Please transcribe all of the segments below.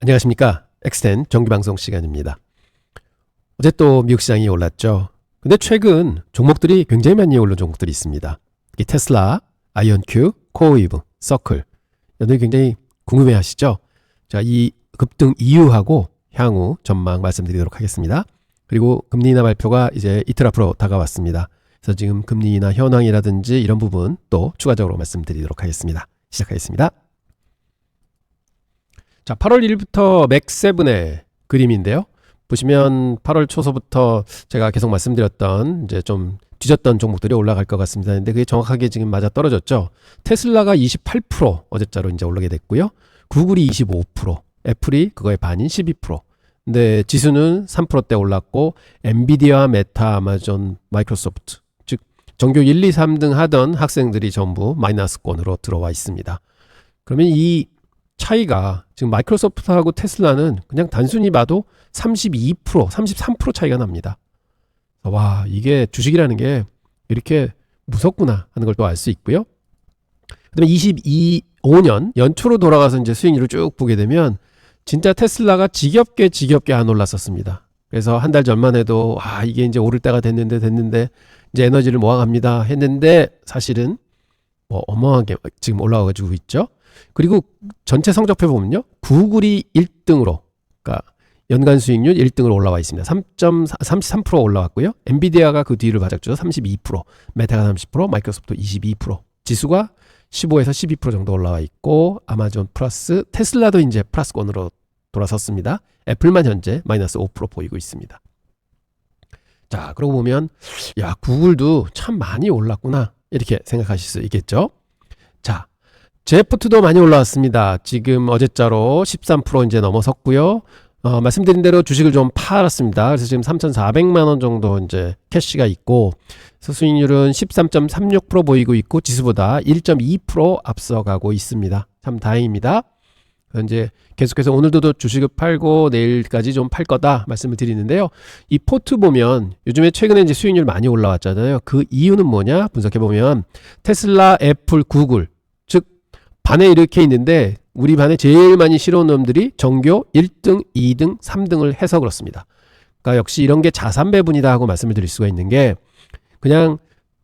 안녕하십니까. 엑스텐 정규방송 시간입니다. 어제 또 미국 시장이 올랐죠. 근데 최근 종목들이 굉장히 많이 오른 종목들이 있습니다. 특히 테슬라, 아이언큐, 코어웨이브, 서클. 여러분이 굉장히 궁금해 하시죠? 자, 이 급등 이유하고 향후 전망 말씀드리도록 하겠습니다. 그리고 금리 인하 발표가 이제 이틀 앞으로 다가왔습니다. 그래서 지금 금리 인하 현황이라든지 이런 부분 또 추가적으로 말씀드리도록 하겠습니다. 시작하겠습니다. 자, 8월 1일부터 맥7의 그림인데요. 보시면 8월 초서부터 제가 계속 말씀드렸던 이제 좀 뒤졌던 종목들이 올라갈 것 같습니다. 근데 그게 정확하게 지금 맞아 떨어졌죠. 테슬라가 28% 어제자로 이제 올라게 됐고요. 구글이 25%, 애플이 그거의 반인 12%. 근데 지수는 3%대 올랐고 엔비디아, 메타, 아마존, 마이크로소프트 즉 전교 1, 2, 3등 하던 학생들이 전부 마이너스권으로 들어와 있습니다. 그러면 이 차이가 지금 마이크로소프트하고 테슬라는 그냥 단순히 봐도 32%, 33% 차이가 납니다. 와, 이게 주식이라는 게 이렇게 무섭구나 하는 걸 또 알 수 있고요. 그다음에 5년 연초로 돌아가서 이제 수익률을 쭉 보게 되면 진짜 테슬라가 지겹게 안 올랐었습니다. 그래서 한 달 전만 해도 이게 이제 오를 때가 됐는데 이제 에너지를 모아갑니다 했는데 사실은 뭐 어마어마하게 지금 올라와가지고 있죠. 그리고 전체 성적표 보면요. 구글이 1등으로, 그러니까 연간 수익률 1등으로 올라와 있습니다. 33% 올라왔고요. 엔비디아가 그 뒤를 바짝죠. 32%, 메타가 30%, 마이크로소프트 22%, 지수가 15에서 12% 정도 올라와 있고 아마존 플러스, 테슬라도 이제 플러스권으로 돌아섰습니다. 애플만 현재 마이너스 5% 보이고 있습니다. 자, 그러고 보면 야, 구글도 참 많이 올랐구나 이렇게 생각하실 수 있겠죠. 자, 제프트도 많이 올라왔습니다. 지금 어제자로 13% 이제 넘어섰고요. 말씀드린 대로 주식을 좀 팔았습니다. 그래서 지금 3,400만 원 정도 이제 캐시가 있고, 그래서 수익률은 13.36% 보이고 있고 지수보다 1.2% 앞서가고 있습니다. 참 다행입니다. 이제 계속해서 오늘도 주식을 팔고 내일까지 좀 팔 거다 말씀을 드리는데요. 이 포트 보면 요즘에 최근에 이제 수익률 많이 올라왔잖아요. 그 이유는 뭐냐 분석해 보면 테슬라, 애플, 구글 즉 반에 이렇게 있는데 우리 반에 제일 많이 실어온 놈들이 전교 1등, 2등, 3등을 해서 그렇습니다. 그러니까 역시 이런 게 자산 배분이다 하고 말씀을 드릴 수가 있는 게 그냥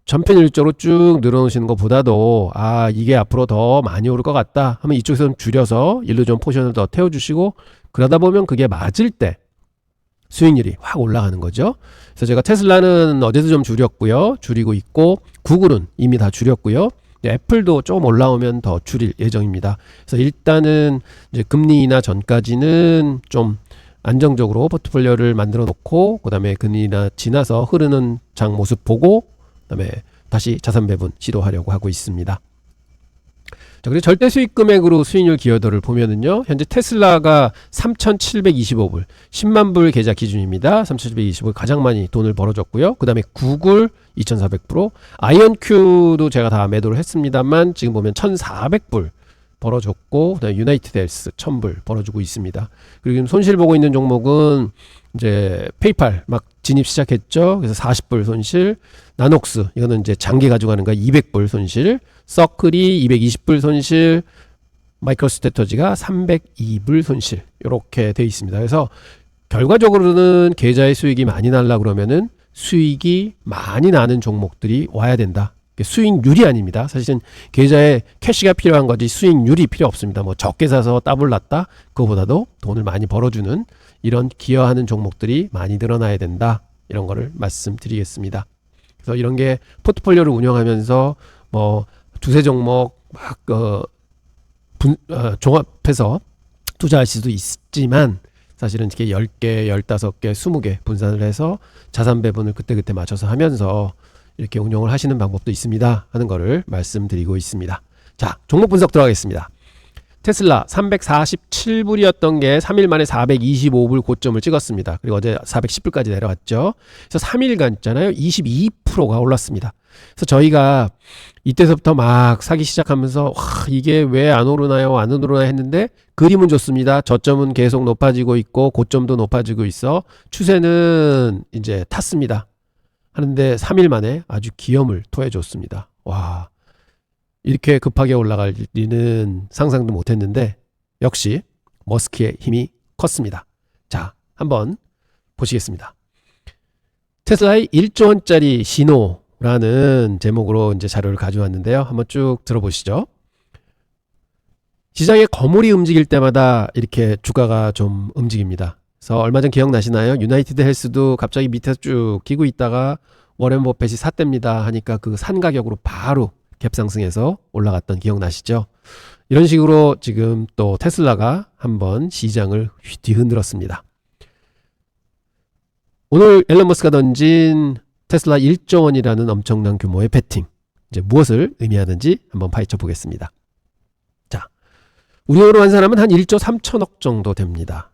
전편일적으로 쭉 늘어놓으시는 것보다도 이게 앞으로 더 많이 오를 것 같다 하면 이쪽에서 좀 줄여서 일로 좀 포션을 더 태워주시고 그러다 보면 그게 맞을 때 수익률이 확 올라가는 거죠. 그래서 제가 테슬라는 어제도 좀 줄이고 있고 구글은 이미 다 줄였고요. 애플도 좀 올라오면 더 줄일 예정입니다. 그래서 일단은 이제 금리 인하 전까지는 좀 안정적으로 포트폴리오를 만들어 놓고 그다음에 금리 인하 지나서 흐르는 장 모습 보고 그다음에 다시 자산 배분 시도하려고 하고 있습니다. 자, 그리고 절대 수익 금액으로 수익률 기여도를 보면은요. 현재 테슬라가 3,725불, 10만 불 계좌 기준입니다. 3,725불 가장 많이 돈을 벌어줬고요. 그다음에 구글 2,400%, 아이언큐도 제가 다 매도를 했습니다만 지금 보면 1,400불 벌어줬고 그다음에 유나이티드 헬스 1,000불 벌어주고 있습니다. 그리고 지금 손실 보고 있는 종목은 이제 페이팔 막 진입 시작했죠. 그래서 40불 손실, 나녹스 이거는 이제 장기 가져가는 거 200불 손실, 서클이 220불 손실, 마이크로스트래터지가 302불 손실 이렇게 돼 있습니다. 그래서 결과적으로는 계좌의 수익이 많이 날라 그러면은 수익이 많이 나는 종목들이 와야 된다. 수익률이 아닙니다. 사실은 계좌에 캐시가 필요한 거지 수익률이 필요 없습니다. 뭐 적게 사서 더블 났다 그거보다도 돈을 많이 벌어주는 이런 기여하는 종목들이 많이 늘어나야 된다. 이런 거를 말씀드리겠습니다. 그래서 이런 게 포트폴리오를 운영하면서 뭐 두세 종목 막 종합해서 투자할 수도 있지만 사실은 이렇게 10개, 15개, 20개 분산을 해서 자산 배분을 그때그때 맞춰서 하면서 이렇게 운용을 하시는 방법도 있습니다 하는 거를 말씀드리고 있습니다. 자, 종목 분석 들어가겠습니다. 테슬라 347불이었던 게 3일 만에 425불 고점을 찍었습니다. 그리고 어제 410불까지 내려왔죠. 그래서 3일간 있잖아요. 22%가 올랐습니다. 그래서 저희가 이때서부터 막 사기 시작하면서 이게 왜 안 오르나요? 안 오르나 했는데 그림은 좋습니다. 저점은 계속 높아지고 있고 고점도 높아지고 있어. 추세는 이제 탔습니다. 하는데 3일 만에 아주 기염을 토해줬습니다. 와, 이렇게 급하게 올라갈 리는 상상도 못했는데 역시 머스크의 힘이 컸습니다. 자, 한번 보시겠습니다. 테슬라의 1조 원짜리 신호라는 제목으로 이제 자료를 가져왔는데요. 한번 쭉 들어보시죠. 시장에 거물이 움직일 때마다 이렇게 주가가 좀 움직입니다. 그래서 얼마 전 기억나시나요? 유나이티드 헬스도 갑자기 밑에서 쭉 끼고 있다가 워렌 버핏이 샀답니다 하니까 그 산 가격으로 바로 갭상승해서 올라갔던 기억나시죠? 이런 식으로 지금 또 테슬라가 한번 시장을 뒤흔들었습니다. 오늘 앨런 머스크가 던진 테슬라 1조 원이라는 엄청난 규모의 베팅, 이제 무엇을 의미하는지 한번 파헤쳐 보겠습니다. 자, 우리나라로 환산하면 한 1조 3천억 정도 됩니다.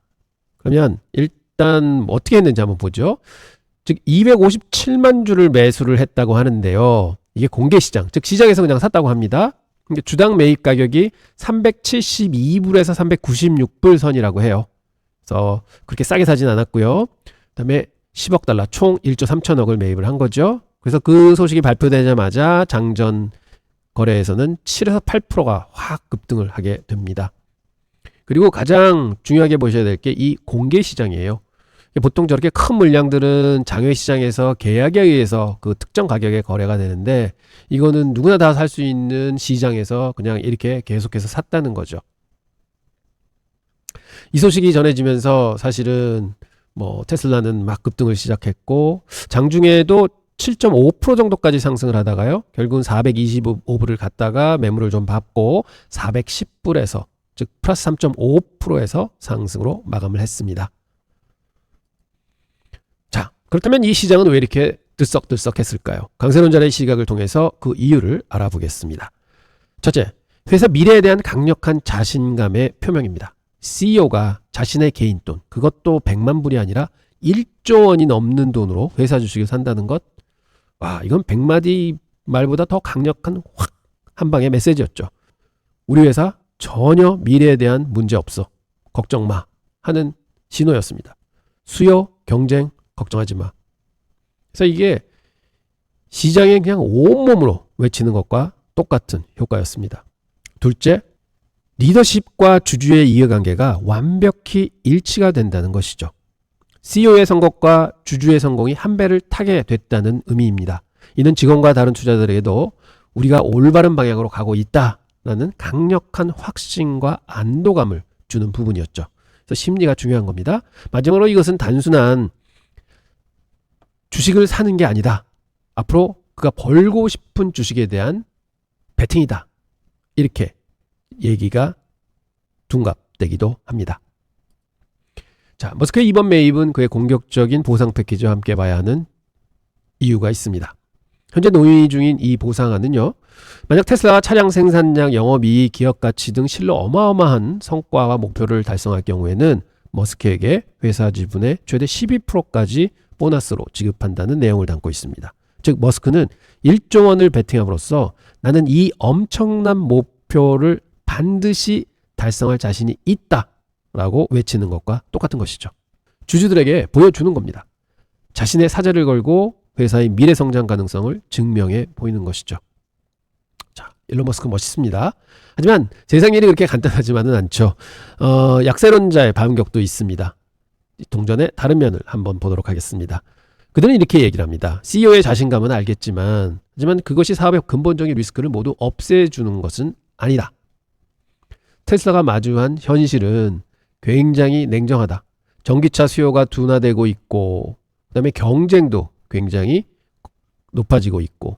그러면 일단 어떻게 했는지 한번 보죠. 즉 257만 주를 매수를 했다고 하는데요. 이게 공개시장, 즉 시장에서 그냥 샀다고 합니다. 주당 매입 가격이 372불에서 396불 선이라고 해요. 그래서 그렇게 싸게 사진 않았고요. 그다음에 10억 달러, 총 1조 3천억을 매입을 한 거죠. 그래서 그 소식이 발표되자마자 장전 거래에서는 7에서 8%가 확 급등을 하게 됩니다. 그리고 가장 중요하게 보셔야 될 게 이 공개 시장이에요. 보통 저렇게 큰 물량들은 장외 시장에서 계약에 의해서 그 특정 가격에 거래가 되는데, 이거는 누구나 다 살 수 있는 시장에서 그냥 이렇게 계속해서 샀다는 거죠. 이 소식이 전해지면서 사실은 뭐 테슬라는 막 급등을 시작했고, 장중에도 7.5% 정도까지 상승을 하다가요, 결국은 425불을 갔다가 매물을 좀 받고 410불에서, 즉 플러스 3.5%에서 상승으로 마감을 했습니다. 자, 그렇다면 이 시장은 왜 이렇게 들썩들썩했을까요? 강세론자의 시각을 통해서 그 이유를 알아보겠습니다. 첫째, 회사 미래에 대한 강력한 자신감의 표명입니다. CEO가 자신의 개인 돈, 그것도 100만 불이 아니라 1조 원이 넘는 돈으로 회사 주식을 산다는 것, 와, 이건 100마디 말보다 더 강력한 확 한 방의 메시지였죠. 우리 회사 전혀 미래에 대한 문제 없어, 걱정 마 하는 신호였습니다. 수요, 경쟁 걱정하지 마. 그래서 이게 시장에 그냥 온몸으로 외치는 것과 똑같은 효과였습니다. 둘째, 리더십과 주주의 이해관계가 완벽히 일치가 된다는 것이죠. CEO의 성공과 주주의 성공이 한 배를 타게 됐다는 의미입니다. 이는 직원과 다른 투자자들에게도 우리가 올바른 방향으로 가고 있다라는 강력한 확신과 안도감을 주는 부분이었죠. 그래서 심리가 중요한 겁니다. 마지막으로 이것은 단순한 주식을 사는 게 아니다. 앞으로 그가 벌고 싶은 주식에 대한 베팅이다. 이렇게 얘기가 둔갑되기도 합니다. 자, 머스크의 이번 매입은 그의 공격적인 보상 패키지와 함께 봐야 하는 이유가 있습니다. 현재 논의 중인 이 보상안은요, 만약 테슬라가 차량 생산량, 영업이익, 기업가치 등 실로 어마어마한 성과와 목표를 달성할 경우에는 머스크에게 회사 지분의 최대 12%까지 보너스로 지급한다는 내용을 담고 있습니다. 즉 머스크는 1조 원을 베팅함으로써 나는 이 엄청난 목표를 반드시 달성할 자신이 있다라고 외치는 것과 똑같은 것이죠. 주주들에게 보여주는 겁니다. 자신의 사재를 걸고 회사의 미래 성장 가능성을 증명해 보이는 것이죠. 자, 일론 머스크 멋있습니다. 하지만 세상 일이 그렇게 간단하지만은 않죠. 약세론자의 반격도 있습니다. 동전의 다른 면을 한번 보도록 하겠습니다. 그들은 이렇게 얘기를 합니다. CEO의 자신감은 알겠지만, 하지만 그것이 사업의 근본적인 리스크를 모두 없애주는 것은 아니다. 테슬라가 마주한 현실은 굉장히 냉정하다. 전기차 수요가 둔화되고 있고, 그 다음에 경쟁도 굉장히 높아지고 있고,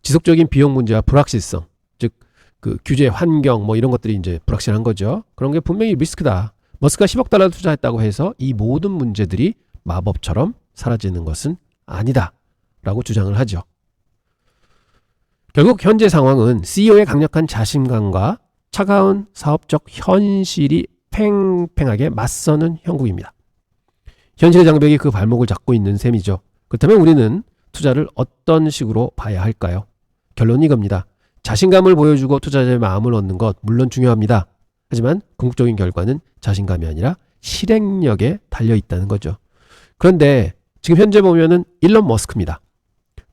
지속적인 비용 문제와 불확실성, 즉 그 규제 환경 뭐 이런 것들이 이제 불확실한 거죠. 그런 게 분명히 리스크다. 머스크가 10억 달러 투자했다고 해서 이 모든 문제들이 마법처럼 사라지는 것은 아니다 라고 주장을 하죠. 결국 현재 상황은 CEO의 강력한 자신감과 차가운 사업적 현실이 팽팽하게 맞서는 형국입니다. 현실의 장벽이 그 발목을 잡고 있는 셈이죠. 그렇다면 우리는 투자를 어떤 식으로 봐야 할까요? 결론은 이겁니다. 자신감을 보여주고 투자자의 마음을 얻는 것 물론 중요합니다. 하지만 궁극적인 결과는 자신감이 아니라 실행력에 달려있다는 거죠. 그런데 지금 현재 보면은 일론 머스크입니다.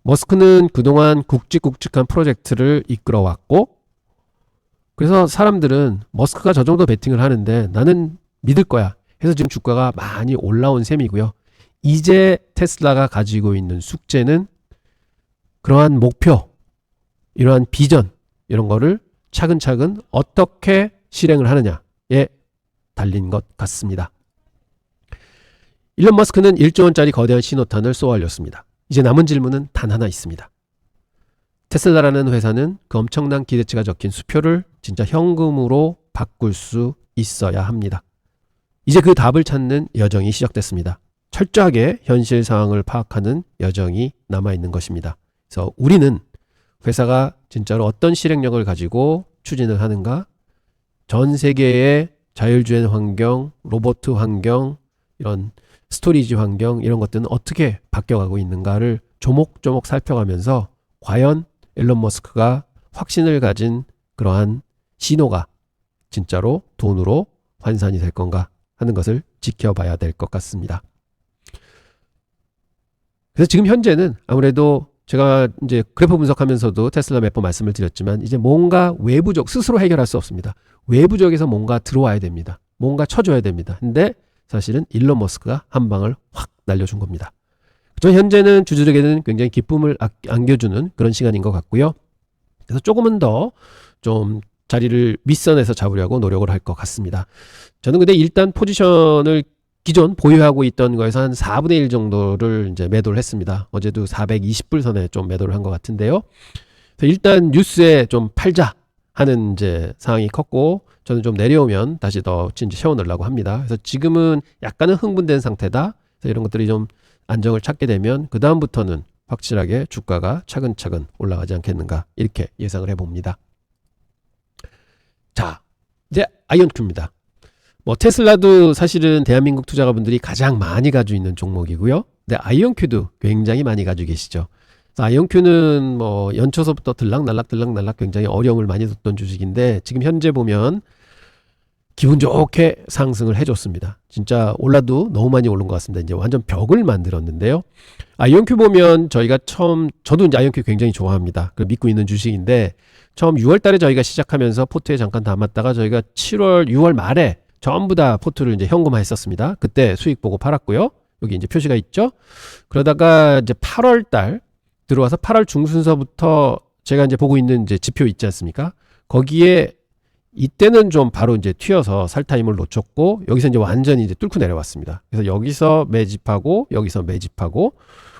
머스크는 그동안 굵직굵직한 프로젝트를 이끌어왔고, 그래서 사람들은 머스크가 저 정도 베팅을 하는데 나는 믿을 거야 해서 지금 주가가 많이 올라온 셈이고요. 이제 테슬라가 가지고 있는 숙제는 그러한 목표, 이러한 비전, 이런 거를 차근차근 어떻게 실행을 하느냐에 달린 것 같습니다. 일론 머스크는 1조 원짜리 거대한 신호탄을 쏘아 올렸습니다. 이제 남은 질문은 단 하나 있습니다. 테슬라라는 회사는 그 엄청난 기대치가 적힌 수표를 진짜 현금으로 바꿀 수 있어야 합니다. 이제 그 답을 찾는 여정이 시작됐습니다. 철저하게 현실 상황을 파악하는 여정이 남아있는 것입니다. 그래서 우리는 회사가 진짜로 어떤 실행력을 가지고 추진을 하는가, 전 세계의 자율주행 환경, 로봇 환경, 이런 스토리지 환경, 이런 것들은 어떻게 바뀌어가고 있는가를 조목조목 살펴가면서 과연 일론 머스크가 확신을 가진 그러한 신호가 진짜로 돈으로 환산이 될 건가 하는 것을 지켜봐야 될 것 같습니다. 그래서 지금 현재는 아무래도 제가 이제 그래프 분석하면서도 테슬라 몇 번 말씀을 드렸지만 이제 뭔가 외부적, 스스로 해결할 수 없습니다. 외부적에서 뭔가 들어와야 됩니다. 뭔가 쳐줘야 됩니다. 근데 사실은 일론 머스크가 한 방을 확 날려준 겁니다. 저 현재는 주주들에게는 굉장히 기쁨을 안겨주는 그런 시간인 것 같고요. 그래서 조금은 더 좀 자리를 윗선에서 잡으려고 노력을 할 것 같습니다. 저는 근데 일단 포지션을 기존 보유하고 있던 거에서 한 4분의 1 정도를 이제 매도를 했습니다. 어제도 420불 선에 좀 매도를 한 것 같은데요. 그래서 일단 뉴스에 좀 팔자 하는 이제 상황이 컸고, 저는 좀 내려오면 다시 더 이제 채워넣으려고 합니다. 그래서 지금은 약간은 흥분된 상태다. 그래서 이런 것들이 좀 안정을 찾게 되면 그 다음부터는 확실하게 주가가 차근차근 올라가지 않겠는가, 이렇게 예상을 해봅니다. 자, 이제 아이온큐입니다. 뭐 테슬라도 사실은 대한민국 투자가분들이 가장 많이 가지고 있는 종목이고요. 근데 아이온큐도 굉장히 많이 가지고 계시죠. 아이온큐는 뭐 연초서부터 들락날락 굉장히 어려움을 많이 뒀던 주식인데 지금 현재 보면 기분 좋게 상승을 해줬습니다. 진짜 올라도 너무 많이 오른 것 같습니다. 이제 완전 벽을 만들었는데요. 아이온큐 보면 저희가 저도 이제 아이온큐 굉장히 좋아합니다. 믿고 있는 주식인데 처음 6월 달에 저희가 시작하면서 포트에 잠깐 담았다가 저희가 7월, 6월 말에 전부 다 포트를 이제 현금화 했었습니다. 그때 수익 보고 팔았고요. 여기 이제 표시가 있죠. 그러다가 이제 8월 달 들어와서 8월 중순서부터 제가 이제 보고 있는 이제 지표 있지 않습니까? 거기에 이때는 좀 바로 이제 튀어서 살 타임을 놓쳤고 여기서 이제 완전히 이제 뚫고 내려왔습니다. 그래서 여기서 매집하고 여기서 매집하고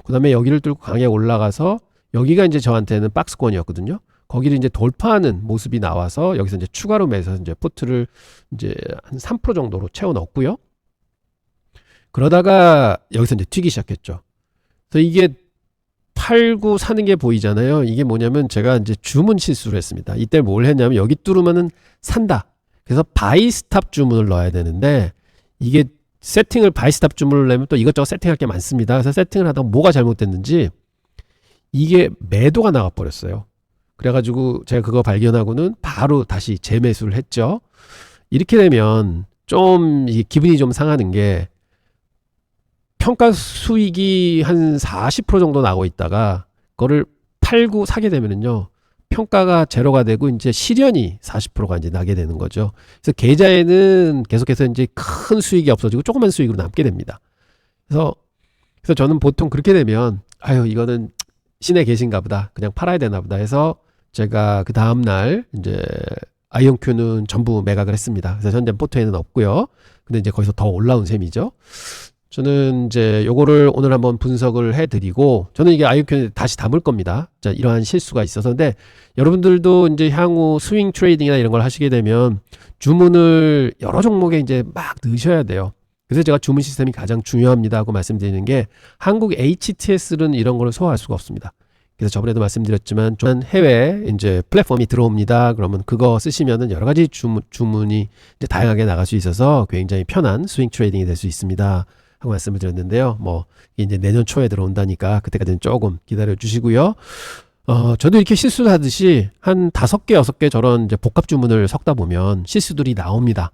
그다음에 여기를 뚫고 강하게 올라가서 여기가 이제 저한테는 박스권이었거든요. 거기를 이제 돌파하는 모습이 나와서 여기서 이제 추가로 매서 이제 포트를 이제 한 3% 정도로 채워 넣었고요. 그러다가 여기서 이제 튀기 시작했죠. 그래서 이게 팔고 사는 게 보이잖아요. 이게 뭐냐면 제가 이제 주문 실수를 했습니다. 이때 뭘 했냐면 여기 뚫으면은 산다. 그래서 바이 스탑 주문을 넣어야 되는데 이게 세팅을 바이 스탑 주문을 내면 또 이것저것 세팅할 게 많습니다. 그래서 세팅을 하다가 뭐가 잘못됐는지 이게 매도가 나가 버렸어요. 그래가지고 제가 그거 발견하고는 바로 다시 재매수를 했죠. 이렇게 되면 좀 기분이 좀 상하는 게 평가 수익이 한 40% 정도 나고 있다가 그거를 팔고 사게 되면은요 평가가 제로가 되고 이제 실현이 40%가 이제 나게 되는 거죠. 그래서 계좌에는 계속해서 이제 큰 수익이 없어지고 조그만 수익으로 남게 됩니다. 그래서 저는 보통 그렇게 되면 아유 이거는 신에 계신가 보다, 그냥 팔아야 되나 보다 해서 제가 그 다음날 이제 아이온큐는 전부 매각을 했습니다. 그래서 현재 포트에는 없고요. 근데 이제 거기서 더 올라온 셈이죠. 저는 이제 요거를 오늘 한번 분석을 해드리고 저는 이게 아이온큐에 다시 담을 겁니다. 자, 이러한 실수가 있어서. 근데 여러분들도 이제 향후 스윙 트레이딩이나 이런 걸 하시게 되면 주문을 여러 종목에 이제 막 넣으셔야 돼요. 그래서 제가 주문 시스템이 가장 중요합니다 하고 말씀드리는 게 한국 HTS는 이런 걸 소화할 수가 없습니다. 그래서 저번에도 말씀드렸지만 해외 이제 플랫폼이 들어옵니다. 그러면 그거 쓰시면은 여러 가지 주문이 이제 다양하게 나갈 수 있어서 굉장히 편한 스윙 트레이딩이 될 수 있습니다 하고 말씀을 드렸는데요. 뭐 이제 내년 초에 들어온다니까 그때까지는 조금 기다려 주시고요. 저도 이렇게 실수를 하듯이 한 5개, 6개 저런 이제 복합 주문을 섞다 보면 실수들이 나옵니다.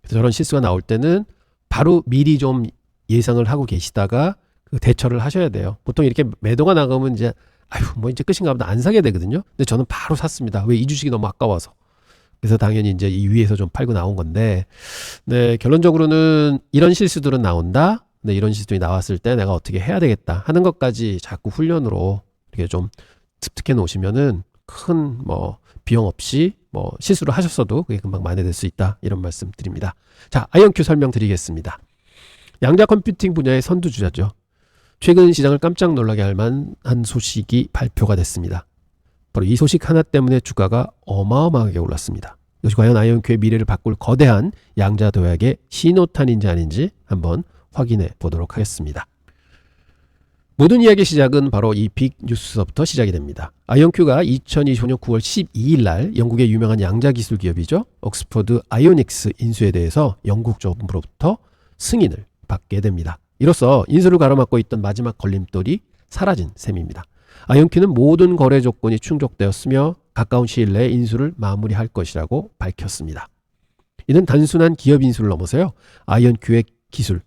그래서 저런 실수가 나올 때는 바로 미리 좀 예상을 하고 계시다가 그 대처를 하셔야 돼요. 보통 이렇게 매도가 나가면 이제 아유 뭐 이제 끝인가 보다 안 사게 되거든요. 근데 저는 바로 샀습니다. 왜? 이 주식이 너무 아까워서. 그래서 당연히 이제 이 위에서 좀 팔고 나온 건데, 네, 결론적으로는 이런 실수들은 나온다. 네, 이런 실수들이 나왔을 때 내가 어떻게 해야 되겠다 하는 것까지 자꾸 훈련으로 이렇게 좀 습득해 놓으시면은 큰 뭐 비용 없이 뭐 실수를 하셨어도 그게 금방 만회될 수 있다. 이런 말씀 드립니다. 자, 아이언큐 설명드리겠습니다. 양자 컴퓨팅 분야의 선두주자죠. 최근 시장을 깜짝 놀라게 할 만한 소식이 발표가 됐습니다. 바로 이 소식 하나 때문에 주가가 어마어마하게 올랐습니다. 이것이 과연 아이언큐의 미래를 바꿀 거대한 양자 도약의 신호탄인지 아닌지 한번 확인해 보도록 하겠습니다. 모든 이야기 시작은 바로 이 빅 뉴스서부터 시작이 됩니다. 아이언큐가 2025년 9월 12일 날 영국의 유명한 양자 기술 기업이죠. 옥스퍼드 아이오닉스 인수에 대해서 영국 정부로부터 승인을 받게 됩니다. 이로써 인수를 가로막고 있던 마지막 걸림돌이 사라진 셈입니다. 아이언큐는 모든 거래 조건이 충족되었으며 가까운 시일 내에 인수를 마무리할 것이라고 밝혔습니다. 이는 단순한 기업 인수를 넘어서요. 아이언큐의 기술,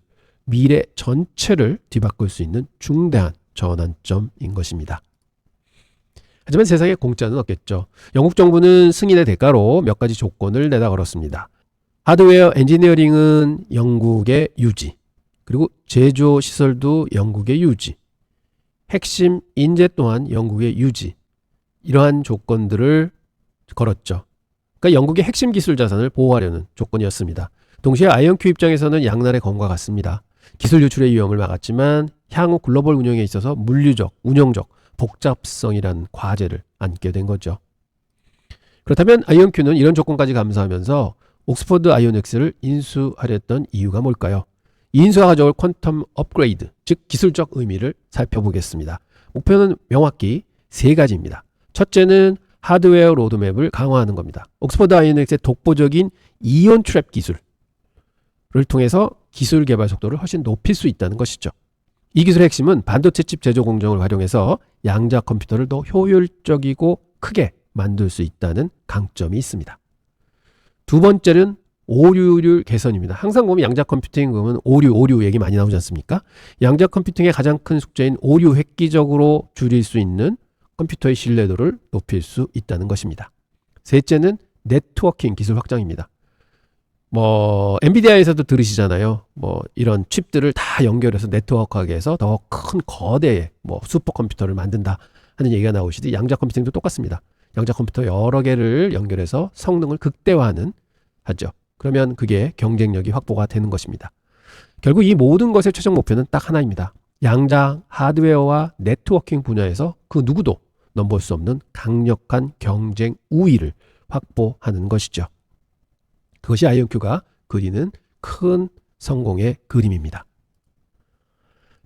미래 전체를 뒤바꿀 수 있는 중대한 전환점인 것입니다. 하지만 세상에 공짜는 없겠죠. 영국 정부는 승인의 대가로 몇 가지 조건을 내다 걸었습니다. 하드웨어 엔지니어링은 영국의 유지, 그리고 제조 시설도 영국의 유지, 핵심 인재 또한 영국의 유지, 이러한 조건들을 걸었죠. 그러니까 영국의 핵심 기술 자산을 보호하려는 조건이었습니다. 동시에 아이언큐 입장에서는 양날의 검과 같습니다. 기술 유출의 위험을 막았지만 향후 글로벌 운영에 있어서 물리적, 운영적 복잡성이란 과제를 안게 된 거죠. 그렇다면 아이언큐는 이런 조건까지 감수하면서 옥스퍼드 아이오닉스를 인수하려던 이유가 뭘까요? 이 인수가 가져올 퀀텀 업그레이드, 즉 기술적 의미를 살펴보겠습니다. 목표는 명확히 세 가지입니다. 첫째는 하드웨어 로드맵을 강화하는 겁니다. 옥스퍼드 아이오닉스의 독보적인 이온 트랩 기술을 통해서 기술 개발 속도를 훨씬 높일 수 있다는 것이죠. 이 기술의 핵심은 반도체 칩 제조 공정을 활용해서 양자 컴퓨터를 더 효율적이고 크게 만들 수 있다는 강점이 있습니다. 두 번째는 오류율 개선입니다. 항상 보면 양자 컴퓨팅 보면 오류 얘기 많이 나오지 않습니까? 양자 컴퓨팅의 가장 큰 숙제인 오류 획기적으로 줄일 수 있는 컴퓨터의 신뢰도를 높일 수 있다는 것입니다. 셋째는 네트워킹 기술 확장입니다. 엔비디아에서도 들으시잖아요. 이런 칩들을 다 연결해서 네트워크하게 해서 더 큰 거대의 슈퍼컴퓨터를 만든다 하는 얘기가 나오시듯이 양자 컴퓨팅도 똑같습니다. 양자 컴퓨터 여러 개를 연결해서 성능을 극대화하는 하죠. 그러면 그게 경쟁력이 확보가 되는 것입니다. 결국 이 모든 것의 최종 목표는 딱 하나입니다. 양자 하드웨어와 네트워킹 분야에서 그 누구도 넘볼 수 없는 강력한 경쟁 우위를 확보하는 것이죠. 그것이 아이언큐가 그리는 큰 성공의 그림입니다.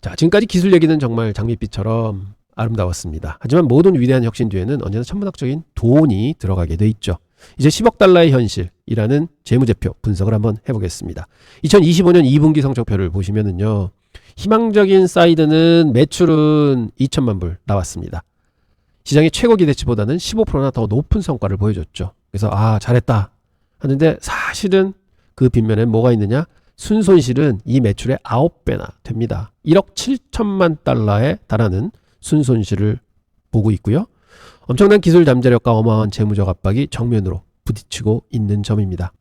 자, 지금까지 기술 얘기는 정말 장밋빛처럼 아름다웠습니다. 하지만 모든 위대한 혁신 뒤에는 언제나 천문학적인 돈이 들어가게 돼 있죠. 이제 10억 달러의 현실이라는 재무제표 분석을 한번 해보겠습니다. 2025년 2분기 성적표를 보시면은요, 희망적인 사이드는 매출은 2천만 불 나왔습니다. 시장의 최고 기대치보다는 15%나 더 높은 성과를 보여줬죠. 그래서 잘했다 하는데 사실은 그 뒷면에 뭐가 있느냐? 순손실은 이 매출의 9배나 됩니다. 1억 7천만 달러에 달하는 순손실을 보고 있고요. 엄청난 기술 잠재력과 어마어마한 재무적 압박이 정면으로 부딪히고 있는 점입니다.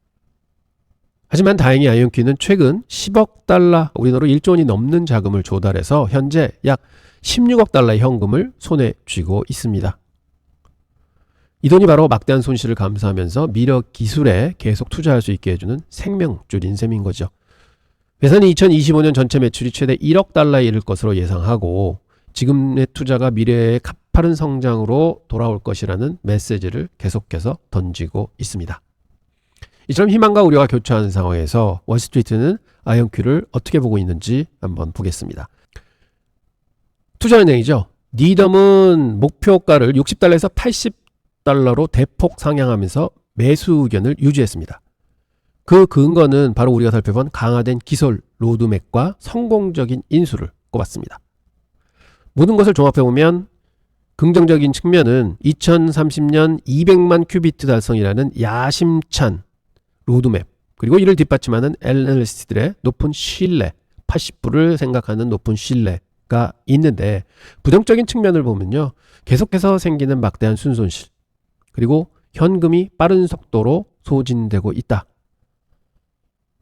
하지만 다행히 아이언큐는 최근 10억 달러, 우리나라로 1조 원이 넘는 자금을 조달해서 현재 약 16억 달러의 현금을 손에 쥐고 있습니다. 이 돈이 바로 막대한 손실을 감수하면서 미래 기술에 계속 투자할 수 있게 해주는 생명줄인 셈인 거죠. 회사는 2025년 전체 매출이 최대 1억 달러에 이를 것으로 예상하고 지금의 투자가 미래의 가파른 성장으로 돌아올 것이라는 메시지를 계속해서 던지고 있습니다. 이처럼 희망과 우려가 교차하는 상황에서 월스트리트는 아이언큐를 어떻게 보고 있는지 한번 보겠습니다. 투자은행이죠. 니덤은 목표가를 60달러에서 80달러로 대폭 상향하면서 매수 의견을 유지했습니다. 그 근거는 바로 우리가 살펴본 강화된 기술 로드맵과 성공적인 인수를 꼽았습니다. 모든 것을 종합해보면 긍정적인 측면은 2030년 200만 큐비트 달성이라는 야심찬 로드맵, 그리고 이를 뒷받침하는 애널리스트들의 높은 신뢰, 80%를 생각하는 높은 신뢰가 있는데, 부정적인 측면을 보면요, 계속해서 생기는 막대한 순손실, 그리고 현금이 빠른 속도로 소진되고 있다.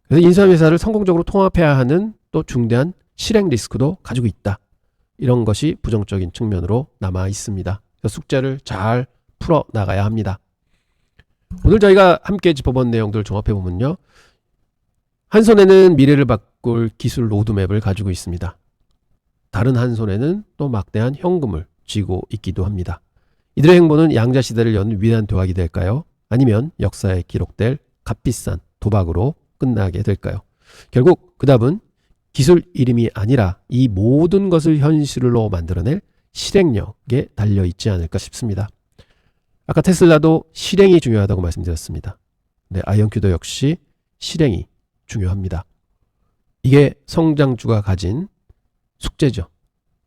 그래서 인수한 회사를 성공적으로 통합해야 하는 또 중대한 실행 리스크도 가지고 있다. 이런 것이 부정적인 측면으로 남아 있습니다. 그래서 숙제를 잘 풀어 나가야 합니다. 오늘 저희가 함께 짚어본 내용들을 종합해보면요. 한 손에는 미래를 바꿀 기술 로드맵을 가지고 있습니다. 다른 한 손에는 또 막대한 현금을 쥐고 있기도 합니다. 이들의 행보는 양자시대를 여는 위대한 도약이 될까요? 아니면 역사에 기록될 값비싼 도박으로 끝나게 될까요? 결국 그 답은 기술 이름이 아니라 이 모든 것을 현실로 만들어낼 실행력에 달려있지 않을까 싶습니다. 아까 테슬라도 실행이 중요하다고 말씀드렸습니다. 네, 아이언큐도 역시 실행이 중요합니다. 이게 성장주가 가진 숙제죠.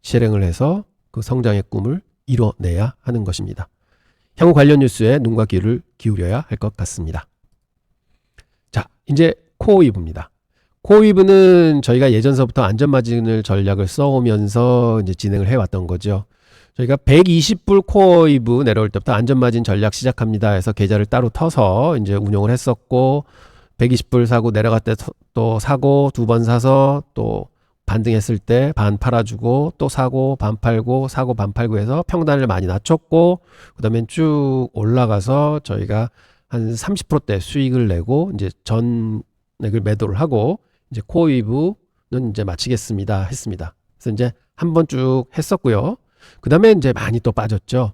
실행을 해서 그 성장의 꿈을 이뤄내야 하는 것입니다. 향후 관련 뉴스에 눈과 귀를 기울여야 할 것 같습니다. 자, 이제 코어이브입니다. 코어이브는 저희가 예전서부터 안전마진을 전략을 써오면서 이제 진행을 해왔던 거죠. 저희가 120불 코어이브 내려올 때부터 안전마진 전략 시작합니다 해서 계좌를 따로 터서 이제 운용을 했었고, 120불 사고 내려갈 때 또 사고, 두 번 사서 또 반등했을 때 반 팔아주고 또 사고 반 팔고 사고 반 팔고 해서 평단을 많이 낮췄고, 그 다음에 쭉 올라가서 저희가 한 30%대 수익을 내고 이제 전액을 매도를 하고 이제 코어이브는 이제 마치겠습니다 했습니다. 그래서 이제 한번 쭉 했었고요. 그 다음에 이제 많이 또 빠졌죠.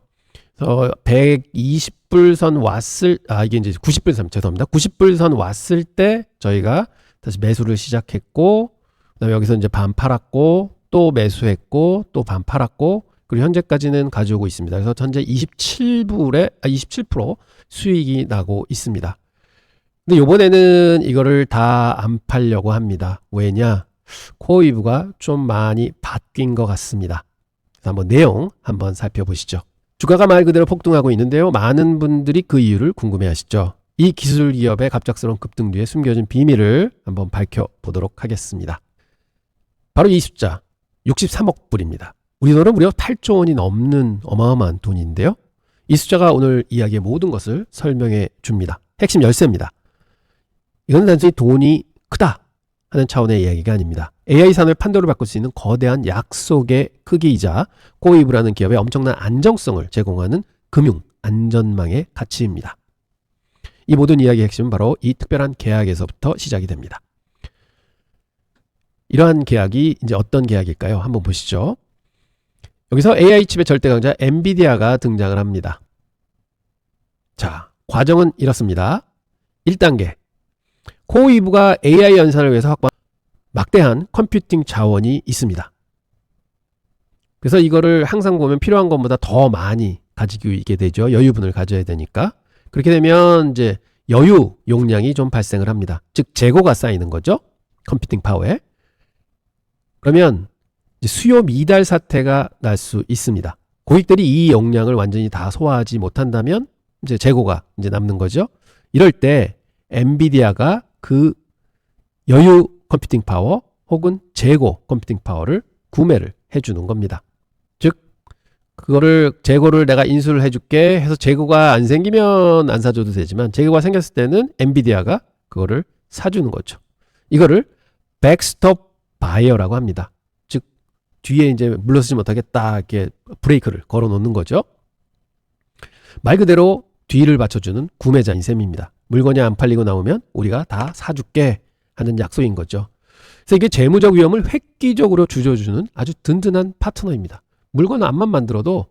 120불 선 왔을, 이게 이제 90불 선, 죄송합니다. 90불 선 왔을 때 저희가 다시 매수를 시작했고, 그다음에 여기서 이제 반 팔았고, 또 매수했고, 또 반 팔았고, 그리고 현재까지는 가져오고 있습니다. 그래서 현재 27% 수익이 나고 있습니다. 근데 요번에는 이거를 다 안 팔려고 합니다. 왜냐? 코어이브가 좀 많이 바뀐 것 같습니다. 그래서 한번 내용 한번 살펴보시죠. 주가가 말 그대로 폭등하고 있는데요. 많은 분들이 그 이유를 궁금해하시죠. 이 기술 기업의 갑작스러운 급등 뒤에 숨겨진 비밀을 한번 밝혀보도록 하겠습니다. 바로 이 숫자 63억 불입니다. 우리 돈은 무려 8조 원이 넘는 어마어마한 돈인데요. 이 숫자가 오늘 이야기의 모든 것을 설명해 줍니다. 핵심 열쇠입니다. 이건 단순히 돈이 크다 하는 차원의 이야기가 아닙니다. AI 산업의 판도를 바꿀 수 있는 거대한 약속의 크기이자 코어이브라는 기업의 엄청난 안정성을 제공하는 금융 안전망의 가치입니다. 이 모든 이야기의 핵심은 바로 이 특별한 계약에서부터 시작이 됩니다. 이러한 계약이 이제 어떤 계약일까요? 한번 보시죠. 여기서 AI 칩의 절대 강자 엔비디아가 등장을 합니다. 자, 과정은 이렇습니다. 1단계. 코어이브가 AI 연산을 위해서 확보한 막대한 컴퓨팅 자원이 있습니다. 그래서 이거를 항상 보면 필요한 것보다 더 많이 가지고 있게 되죠. 여유분을 가져야 되니까. 그렇게 되면 이제 여유 용량이 좀 발생을 합니다. 즉 재고가 쌓이는 거죠. 컴퓨팅 파워에. 그러면 이제 수요 미달 사태가 날 수 있습니다. 고객들이 이 용량을 완전히 다 소화하지 못한다면 이제 재고가 이제 남는 거죠. 이럴 때 엔비디아가 그 여유 컴퓨팅 파워 혹은 재고 컴퓨팅 파워를 구매를 해주는 겁니다. 즉 그거를 재고를 내가 인수를 해줄게 해서 재고가 안 생기면 안 사줘도 되지만 재고가 생겼을 때는 엔비디아가 그거를 사주는 거죠. 이거를 백스톱 바이어라고 합니다. 즉 뒤에 이제 물러서지 못하겠다 이렇게 브레이크를 걸어 놓는 거죠. 말 그대로 뒤를 받쳐주는 구매자인 셈입니다. 물건이 안 팔리고 나오면 우리가 다 사줄게 하는 약속인 거죠. 그래서 이게 재무적 위험을 획기적으로 줄여주는 아주 든든한 파트너입니다. 물건 안만 만들어도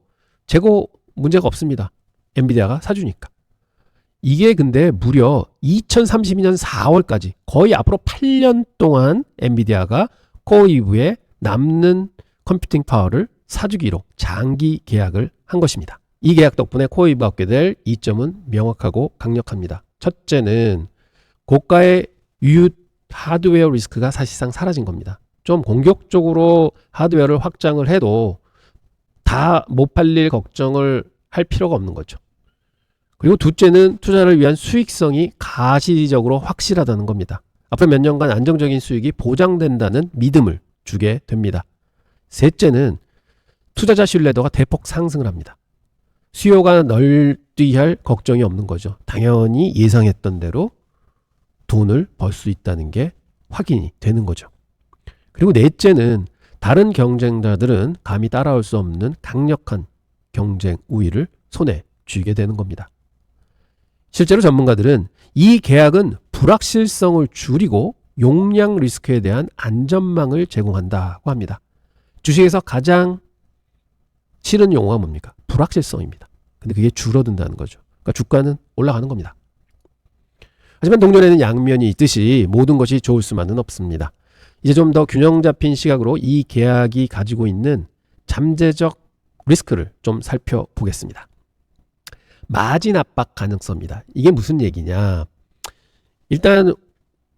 재고 문제가 없습니다. 엔비디아가 사주니까. 이게 근데 무려 2032년 4월까지 거의 앞으로 8년 동안 엔비디아가 코어이브에 남는 컴퓨팅 파워를 사주기로 장기 계약을 한 것입니다. 이 계약 덕분에 코어이브가 얻게 될 이점은 명확하고 강력합니다. 첫째는 고가의 유효 하드웨어 리스크가 사실상 사라진 겁니다. 좀 공격적으로 하드웨어를 확장을 해도 다 못 팔릴 걱정을 할 필요가 없는 거죠. 그리고 둘째는 투자를 위한 수익성이 가시적으로 확실하다는 겁니다. 앞으로 몇 년간 안정적인 수익이 보장된다는 믿음을 주게 됩니다. 셋째는 투자자 신뢰도가 대폭 상승을 합니다. 수요가 널뛰할 걱정이 없는 거죠. 당연히 예상했던 대로 돈을 벌 수 있다는 게 확인이 되는 거죠. 그리고 넷째는 다른 경쟁자들은 감히 따라올 수 없는 강력한 경쟁 우위를 손에 쥐게 되는 겁니다. 실제로 전문가들은 이 계약은 불확실성을 줄이고 용량 리스크에 대한 안전망을 제공한다고 합니다. 주식에서 가장 싫은 용어가 뭡니까? 불확실성입니다. 근데 그게 줄어든다는 거죠. 그러니까 주가는 올라가는 겁니다. 하지만 동전에는 양면이 있듯이 모든 것이 좋을 수만은 없습니다. 이제 좀 더 균형 잡힌 시각으로 이 계약이 가지고 있는 잠재적 리스크를 좀 살펴보겠습니다. 마진 압박 가능성입니다. 이게 무슨 얘기냐? 일단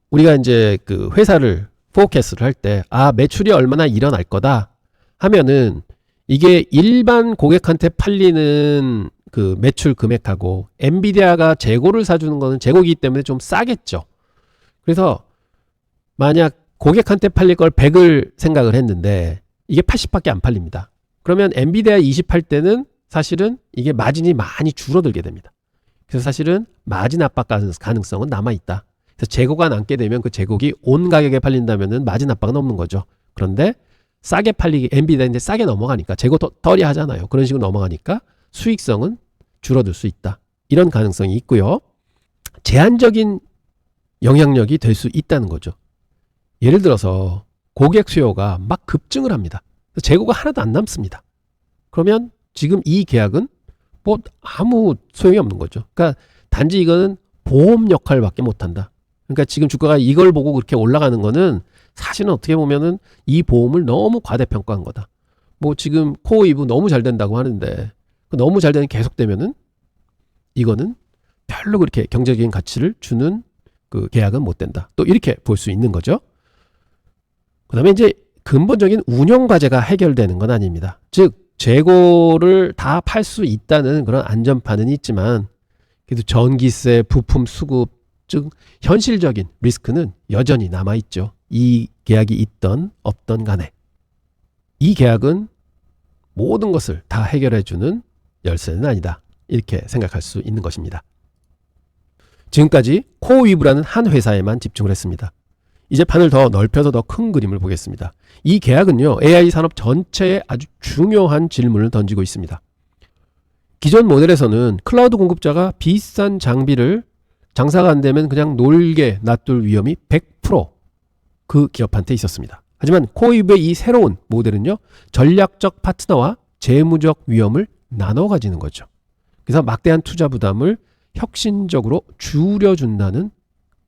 우리가 이제 그 회사를 포캐스트를 할 때 매출이 얼마나 일어날 거다 하면은 이게 일반 고객한테 팔리는 그 매출 금액하고 엔비디아가 재고를 사주는 거는 재고이기 때문에 좀 싸겠죠. 그래서 만약 고객한테 팔릴 걸 100을 생각을 했는데 이게 80밖에 안 팔립니다. 그러면 엔비디아 20 할 때는 사실은 이게 마진이 많이 줄어들게 됩니다. 그래서 사실은 마진 압박 가능성은 남아있다. 그래서 재고가 남게 되면 그 재고기 온 가격에 팔린다면은 마진 압박은 없는 거죠. 그런데 싸게 팔리기, 엔비디아 이제 싸게 넘어가니까 재고 덜이 하잖아요. 그런 식으로 넘어가니까 수익성은 줄어들 수 있다. 이런 가능성이 있고요. 제한적인 영향력이 될 수 있다는 거죠. 예를 들어서 고객 수요가 막 급증을 합니다. 재고가 하나도 안 남습니다. 그러면 지금 이 계약은 뭐 아무 소용이 없는 거죠. 그러니까 단지 이거는 보험 역할밖에 못한다. 그러니까 지금 주가가 이걸 보고 그렇게 올라가는 거는 사실은 어떻게 보면은 이 보험을 너무 과대평가한 거다. 뭐 지금 코어 이브 너무 잘 된다고 하는데 너무 잘 되는 계속되면은 이거는 별로 그렇게 경제적인 가치를 주는 그 계약은 못 된다. 또 이렇게 볼 수 있는 거죠. 그 다음에 이제 근본적인 운영 과제가 해결되는 건 아닙니다. 즉 재고를 다 팔 수 있다는 그런 안전판은 있지만 그래도 전기세, 부품 수급, 즉 현실적인 리스크는 여전히 남아있죠. 이 계약이 있던 없던 간에 이 계약은 모든 것을 다 해결해주는 열쇠는 아니다. 이렇게 생각할 수 있는 것입니다. 지금까지 코어위브라는 한 회사에만 집중을 했습니다. 이제 판을 더 넓혀서 더 큰 그림을 보겠습니다. 이 계약은요, AI 산업 전체에 아주 중요한 질문을 던지고 있습니다. 기존 모델에서는 클라우드 공급자가 비싼 장비를 장사가 안 되면 그냥 놀게 놔둘 위험이 100%그 기업한테 있었습니다. 하지만 코어위브의 이 새로운 모델은요, 전략적 파트너와 재무적 위험을 나눠 가지는 거죠. 그래서 막대한 투자 부담을 혁신적으로 줄여준다는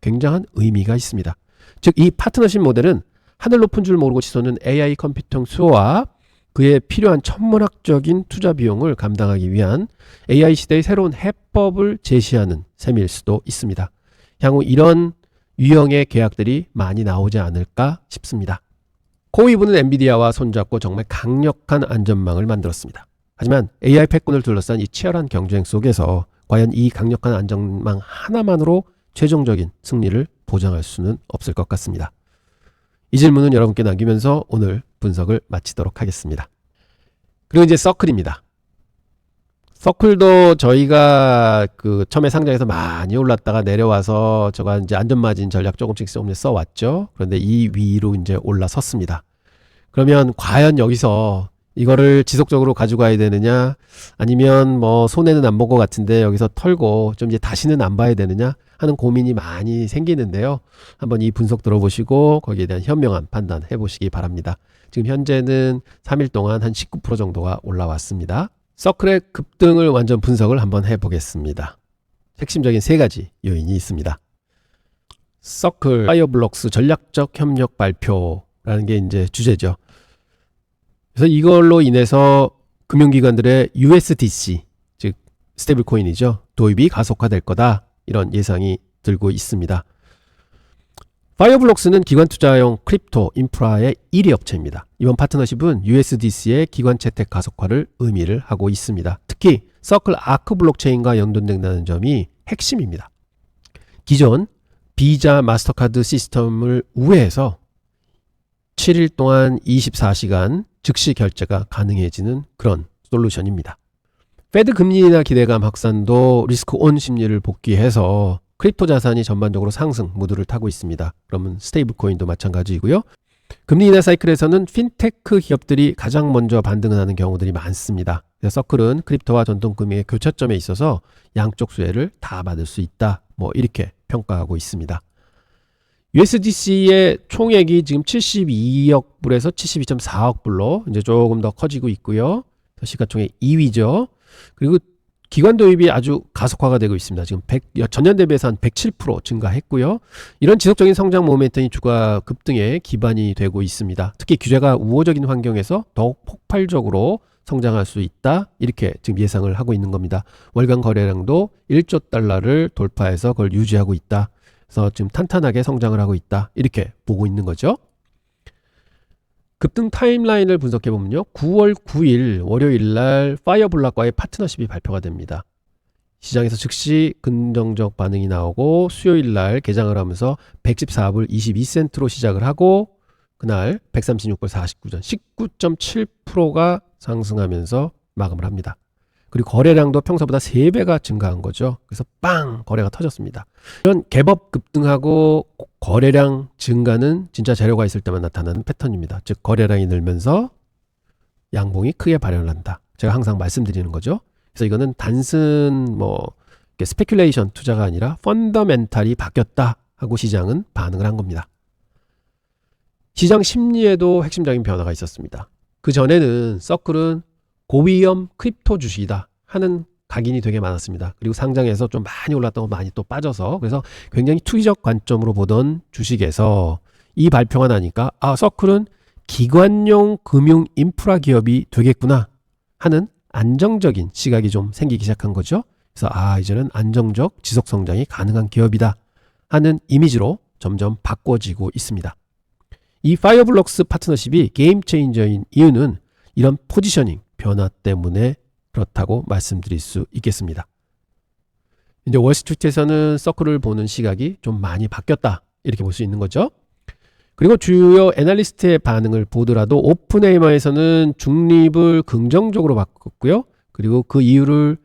굉장한 의미가 있습니다. 즉 이 파트너십 모델은 하늘 높은 줄 모르고 치솟는 AI 컴퓨팅 수요와 그에 필요한 천문학적인 투자 비용을 감당하기 위한 AI 시대의 새로운 해법을 제시하는 셈일 수도 있습니다. 향후 이런 유형의 계약들이 많이 나오지 않을까 싶습니다. 코어위브는 엔비디아와 손잡고 정말 강력한 안전망을 만들었습니다. 하지만 AI 패권을 둘러싼 이 치열한 경쟁 속에서 과연 이 강력한 안전망 하나만으로 최종적인 승리를 보장할 수는 없을 것 같습니다. 이 질문은 여러분께 남기면서 오늘 분석을 마치도록 하겠습니다. 그리고 이제 서클입니다. 서클도 저희가 그 처음에 상장해서 많이 올랐다가 내려와서 제가 이제 안전마진 전략 조금씩 써왔죠. 그런데 이 위로 이제 올라섰습니다. 그러면 과연 여기서 이거를 지속적으로 가져가야 되느냐, 아니면 뭐 손해는 안 본 것 같은데 여기서 털고 좀 이제 다시는 안 봐야 되느냐 하는 고민이 많이 생기는데요. 한번 이 분석 들어보시고 거기에 대한 현명한 판단 해보시기 바랍니다. 지금 현재는 3일 동안 한 19% 정도가 올라왔습니다. 서클의 급등을 완전 분석을 한번 해보겠습니다. 핵심적인 세 가지 요인이 있습니다. 서클 파이어블록스 전략적 협력 발표라는 게 이제 주제죠. 그래서 이걸로 인해서 금융기관들의 USDC, 즉 스테이블 코인이죠, 도입이 가속화될 거다, 이런 예상이 들고 있습니다. 파이어블록스는 기관 투자용 크립토 인프라의 1위 업체입니다. 이번 파트너십은 USDC의 기관 채택 가속화를 의미를 하고 있습니다. 특히 서클 아크 블록체인과 연동된다는 점이 핵심입니다. 기존 비자 마스터카드 시스템을 우회해서 7일 동안 24시간 즉시 결제가 가능해지는 그런 솔루션입니다. 페드 금리 인하 기대감 확산도 리스크 온 심리를 복귀해서 크립토 자산이 전반적으로 상승 무드를 타고 있습니다. 그러면 스테이블 코인도 마찬가지이고요. 금리 인하 사이클에서는 핀테크 기업들이 가장 먼저 반등을 하는 경우들이 많습니다. 그래서 서클은 크립토와 전통금융의 교차점에 있어서 양쪽 수혜를 다 받을 수 있다. 뭐 이렇게 평가하고 있습니다. USDC의 총액이 지금 72억 불에서 72.4억 불로 이제 조금 더 커지고 있고요. 시가총액 2위죠. 그리고 기관 도입이 아주 가속화가 되고 있습니다. 지금 전년 대비해서 한 107% 증가했고요. 이런 지속적인 성장 모멘텀이 주가 급등에 기반이 되고 있습니다. 특히 규제가 우호적인 환경에서 더욱 폭발적으로 성장할 수 있다. 이렇게 지금 예상을 하고 있는 겁니다. 월간 거래량도 1조 달러를 돌파해서 그걸 유지하고 있다. 그래서 지금 탄탄하게 성장을 하고 있다. 이렇게 보고 있는 거죠. 급등 타임라인을 분석해 보면요. 9월 9일 월요일 날 파이어블락과의 파트너십이 발표가 됩니다. 시장에서 즉시 긍정적 반응이 나오고 수요일 날 개장을 하면서 114불 22센트로 시작을 하고 그날 136불 49전 19.7%가 상승하면서 마감을 합니다. 그리고 거래량도 평소보다 3배가 증가한 거죠. 그래서 빵! 거래가 터졌습니다. 이런 갭업 급등하고 거래량 증가는 진짜 재료가 있을 때만 나타나는 패턴입니다. 즉 거래량이 늘면서 양봉이 크게 발현한다. 제가 항상 말씀드리는 거죠. 그래서 이거는 단순 스페큘레이션 투자가 아니라 펀더멘탈이 바뀌었다 하고 시장은 반응을 한 겁니다. 시장 심리에도 핵심적인 변화가 있었습니다. 그 전에는 서클은 고위험 크립토 주식이다 하는 각인이 되게 많았습니다. 그리고 상장해서 좀 많이 올랐다고 많이 또 빠져서 그래서 굉장히 투기적 관점으로 보던 주식에서 이 발표가 나니까 서클은 기관용 금융 인프라 기업이 되겠구나 하는 안정적인 시각이 좀 생기기 시작한 거죠. 그래서 이제는 안정적 지속 성장이 가능한 기업이다 하는 이미지로 점점 바꿔지고 있습니다. 이 파이어블록스 파트너십이 게임 체인저인 이유는 이런 포지셔닝 변화 때문에 그렇다고 말씀드릴 수 있겠습니다. 이제 월스트리트에서는 서클을 보는 시각이 좀 많이 바뀌었다 이렇게 볼 수 있는 거죠. 그리고 주요 애널리스트의 반응을 보더라도 오픈에이머에서는 중립을 긍정적으로 바꿨고요. 그리고 그 이유를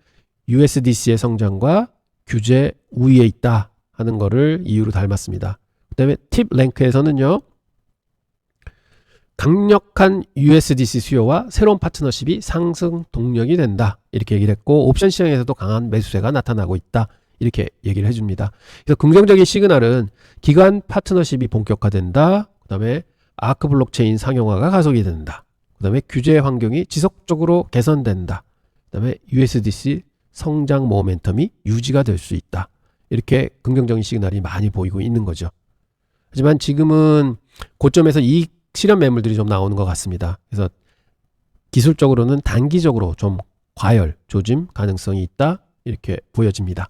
USDC의 성장과 규제 우위에 있다 하는 거를 이유로 닮았습니다. 그 다음에 팁 랭크에서는요. 강력한 USDC 수요와 새로운 파트너십이 상승 동력이 된다. 이렇게 얘기를 했고 옵션 시장에서도 강한 매수세가 나타나고 있다. 이렇게 얘기를 해줍니다. 그래서 긍정적인 시그널은 기관 파트너십이 본격화된다. 그 다음에 아크 블록체인 상용화가 가속이 된다. 그 다음에 규제 환경이 지속적으로 개선된다. 그 다음에 USDC 성장 모멘텀이 유지가 될 수 있다. 이렇게 긍정적인 시그널이 많이 보이고 있는 거죠. 하지만 지금은 고점에서 이익 실현 매물들이 좀 나오는 것 같습니다. 그래서 기술적으로는 단기적으로 좀 과열, 조짐 가능성이 있다 이렇게 보여집니다.